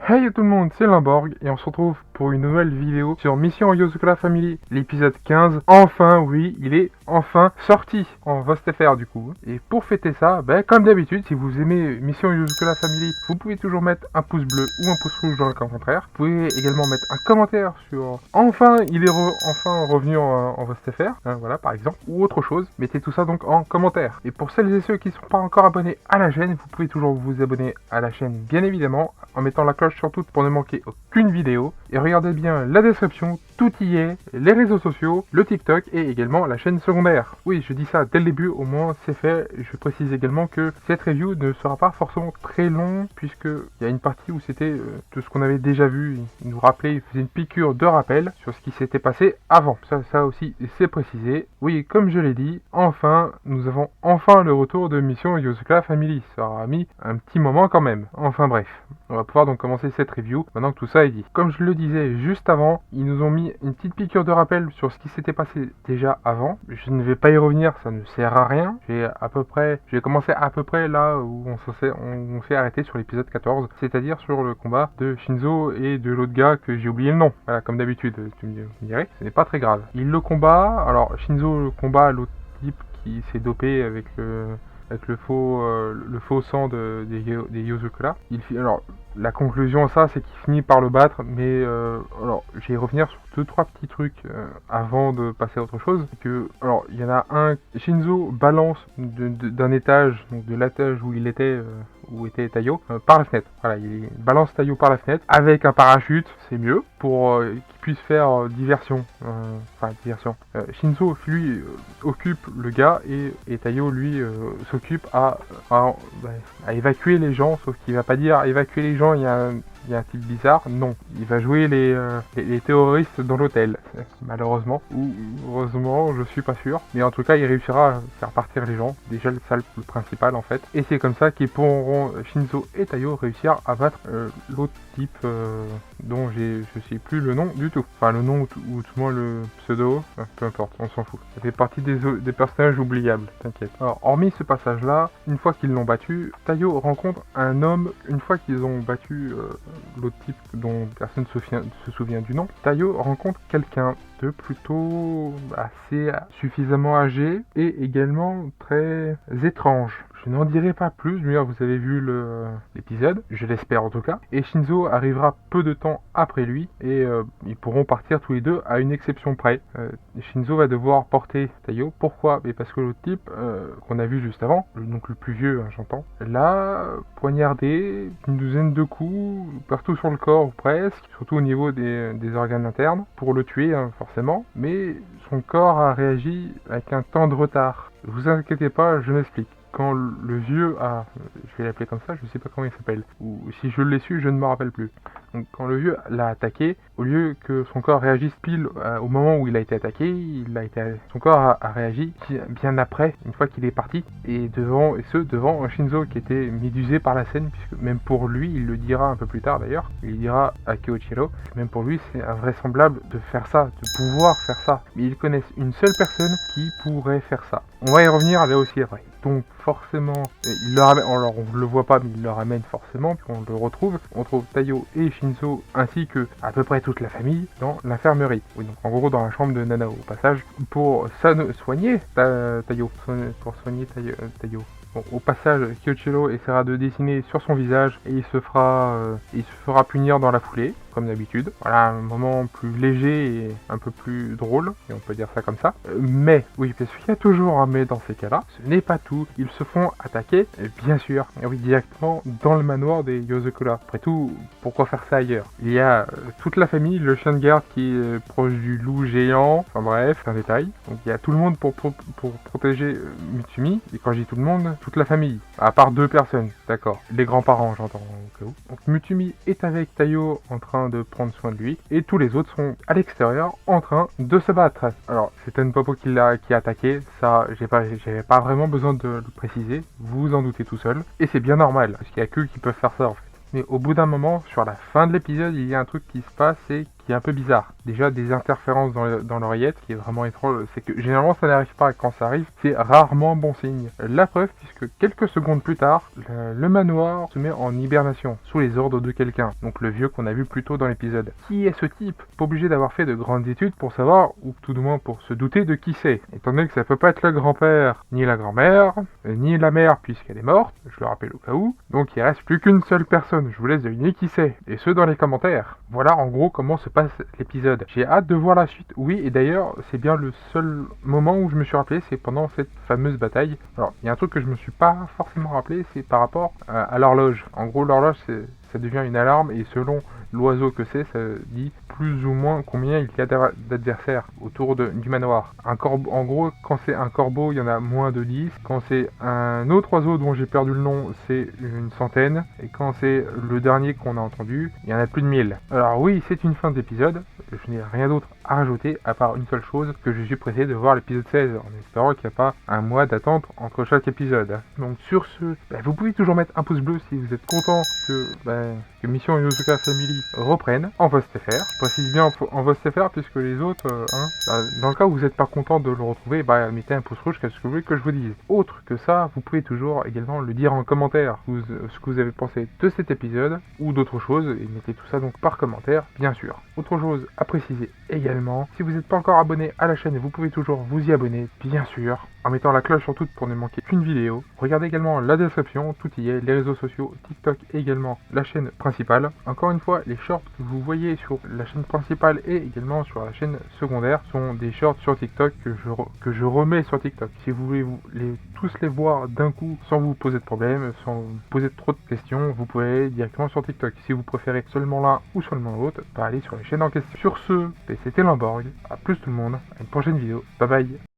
Hey à tout le monde, c'est Limborg et on se retrouve pour une nouvelle vidéo sur Mission Yozukala Family, l'épisode 15. Enfin, oui, il est enfin sorti en VostFR du coup. Et pour fêter ça, comme d'habitude, si vous aimez Mission Yozukala Family, vous pouvez toujours mettre un pouce bleu ou un pouce rouge dans le commentaire. Vous pouvez également mettre un commentaire sur enfin il est enfin revenu en VostFR, voilà par exemple, ou autre chose. Mettez tout ça donc en commentaire. Et pour celles et ceux qui ne sont pas encore abonnés à la chaîne, vous pouvez toujours vous abonner à la chaîne bien évidemment en mettant la cloche sur toutes pour ne manquer aucune vidéo. Et regardez bien la description, tout y est, les réseaux sociaux, le TikTok et également la chaîne secondaire. Oui, je dis ça dès le début, au moins c'est fait. Je précise également que cette review ne sera pas forcément très longue puisque il y a une partie où c'était de ce qu'on avait déjà vu. Il nous rappelait, il faisait une piqûre de rappel sur ce qui s'était passé avant. Ça aussi c'est précisé. Oui, comme je l'ai dit, enfin, nous avons enfin le retour de Mission Yozukala Family. Ça aura mis un petit moment quand même. Enfin bref. On va pouvoir donc commencer cette review maintenant que tout ça est dit. Comme je le disais juste avant, ils nous ont mis une petite piqûre de rappel sur ce qui s'était passé déjà avant. Je ne vais pas y revenir, ça ne sert à rien. J'ai commencé à peu près là où on s'est arrêté sur l'épisode 14, c'est-à-dire sur le combat de Shinzo et de l'autre gars que j'ai oublié le nom. Voilà, comme d'habitude, tu me dirais, ce n'est pas très grave. Il le combat, alors Shinzo le combat l'autre type qui s'est dopé avec le faux sang des Yozukala. Alors, la conclusion à ça, c'est qu'il finit par le battre, mais alors, je vais revenir sur 2-3 petits trucs avant de passer à autre chose. Alors, il y en a un, Shinzo balance d'un étage, donc de l'étage où où était Taiyo, par la fenêtre. Voilà, il balance Taiyo par la fenêtre avec un parachute, c'est mieux, pour qu'il puisse faire diversion. Diversion. Shinzo, lui, occupe le gars et Taiyo, lui, s'occupe à évacuer les gens, sauf qu'il va pas dire évacuer les gens, il y a un type bizarre, non. Il va jouer les terroristes dans l'hôtel, malheureusement. Ou heureusement, je suis pas sûr. Mais en tout cas, il réussira à faire partir les gens. Déjà, le principal en fait. Et c'est comme ça qu'ils pourront, Shinzo et Taiyo, réussir à battre l'autre type dont je sais plus le nom du tout. Enfin, le nom ou tout moins le pseudo, peu importe, on s'en fout. Ça fait partie des personnages oubliables, t'inquiète. Alors, hormis ce passage-là, une fois qu'ils l'ont battu, Taiyo rencontre un homme, une fois qu'ils ont battu l'autre type dont personne se souvient du nom, Taiyo rencontre quelqu'un de plutôt assez suffisamment âgé et également très étrange. Je n'en dirai pas plus, mais vous avez vu l'épisode, je l'espère en tout cas. Et Shinzo arrivera peu de temps après lui et ils pourront partir tous les deux à une exception près. Shinzo va devoir porter Taiyo. Pourquoi? Parce que le type qu'on a vu juste avant, donc le plus vieux, j'entends, l'a poignardé une douzaine de coups partout sur le corps ou presque, surtout au niveau des organes internes, pour le tuer forcément. Mais son corps a réagi avec un temps de retard. Ne vous inquiétez pas, je m'explique. Quand le vieux je vais l'appeler comme ça, je sais pas comment il s'appelle, ou si je l'ai su, je ne me rappelle plus. Donc quand le vieux l'a attaqué, au lieu que son corps réagisse pile au moment où il a été attaqué, son corps a réagi bien après, une fois qu'il est parti, et devant Shinzo qui était médusé par la scène, puisque même pour lui, il le dira un peu plus tard d'ailleurs, il dira à Kyoichiro, même pour lui c'est invraisemblable de faire ça, de pouvoir faire ça, mais ils connaissent une seule personne qui pourrait faire ça. On va y revenir là aussi après. Donc forcément, il le ramène, alors on le voit pas, mais il le ramène forcément, puis on le retrouve. On trouve Taiyo et Shinzo, ainsi que à peu près toute la famille, dans l'infirmerie. Oui, donc en gros dans la chambre de Nanao, au passage, pour soigner Taiyo. Pour soigner Taiyo. Bon, au passage, Kyoichiro essaiera de dessiner sur son visage et il se fera punir dans la foulée, comme d'habitude. Voilà, un moment plus léger et un peu plus drôle, et on peut dire ça comme ça. Mais, oui, parce qu'il y a toujours un mais dans ces cas-là, ce n'est pas tout. Ils se font attaquer, bien sûr, et oui, directement dans le manoir des Yozukala. Après tout, pourquoi faire ça ailleurs? Il y a toute la famille, le chien de garde qui est proche du loup géant, enfin bref, c'est un détail. Donc il y a tout le monde pour protéger Mutsumi, et quand je dis tout le monde, toute la famille, à part 2 personnes, d'accord. Les grands-parents, j'entends au cas où. Donc Mutsumi est avec Taiyo en train de prendre soin de lui, et tous les autres sont à l'extérieur en train de se battre. Alors, c'est Tenpopo qui a attaqué, ça, j'avais pas vraiment besoin de le préciser, vous vous en doutez tout seul, et c'est bien normal, parce qu'il y a qu'eux qui peuvent faire ça en fait. Mais au bout d'un moment, sur la fin de l'épisode, il y a un truc qui se passe, c'est qui est un peu bizarre. Déjà des interférences dans l'oreillette, qui est vraiment étrange, c'est que généralement ça n'arrive pas, et quand ça arrive, c'est rarement bon signe. La preuve, puisque quelques secondes plus tard, le manoir se met en hibernation, sous les ordres de quelqu'un, donc le vieux qu'on a vu plus tôt dans l'épisode. Qui est ce type? Pas obligé d'avoir fait de grandes études pour savoir, ou tout du moins pour se douter de qui c'est, étant donné que ça peut pas être le grand-père, ni la grand-mère, ni la mère puisqu'elle est morte, je le rappelle au cas où, donc il reste plus qu'une seule personne, je vous laisse deviner qui c'est, et ce dans les commentaires. Voilà en gros comment se passe l'épisode. J'ai hâte de voir la suite, oui, et d'ailleurs c'est bien le seul moment où je me suis rappelé, c'est pendant cette fameuse bataille. Alors il y a un truc que je me suis pas forcément rappelé, c'est par rapport à l'horloge. En gros l'horloge ça devient une alarme et selon l'oiseau que c'est, ça dit plus ou moins combien il y a d'adversaires autour du manoir. Un corbeau, en gros, quand c'est un corbeau, il y en a moins de 10. Quand c'est un autre oiseau dont j'ai perdu le nom, c'est une centaine. Et quand c'est le dernier qu'on a entendu, il y en a plus de 1000. Alors oui, c'est une fin d'épisode. Je n'ai rien d'autre à rajouter, à part une seule chose, que je suis pressé de voir l'épisode 16, en espérant qu'il n'y a pas un mois d'attente entre chaque épisode. Donc sur ce, vous pouvez toujours mettre un pouce bleu si vous êtes content que Mission Yosuka Family reprenne en VostFR. Je précise bien en VostFR puisque les autres, dans le cas où vous n'êtes pas content de le retrouver, mettez un pouce rouge, qu'est-ce que vous voulez que je vous dise. Autre que ça, vous pouvez toujours également le dire en commentaire, ce que vous avez pensé de cet épisode ou d'autres choses, et mettez tout ça donc par commentaire, bien sûr. Autre chose à préciser également, si vous n'êtes pas encore abonné à la chaîne, vous pouvez toujours vous y abonner, bien sûr, en mettant la cloche sur toute pour ne manquer qu'une vidéo. Regardez également la description, tout y est, les réseaux sociaux, TikTok et également la chaîne principale. Encore une fois, les shorts que vous voyez sur la chaîne principale et également sur la chaîne secondaire sont des shorts sur TikTok que je remets sur TikTok. Si vous voulez tous les voir d'un coup sans vous poser de problème, sans vous poser trop de questions, vous pouvez aller directement sur TikTok. Si vous préférez seulement l'un ou seulement l'autre, allez sur les chaînes en question. Sur ce, c'était Lamborg. À plus tout le monde, à une prochaine vidéo. Bye bye.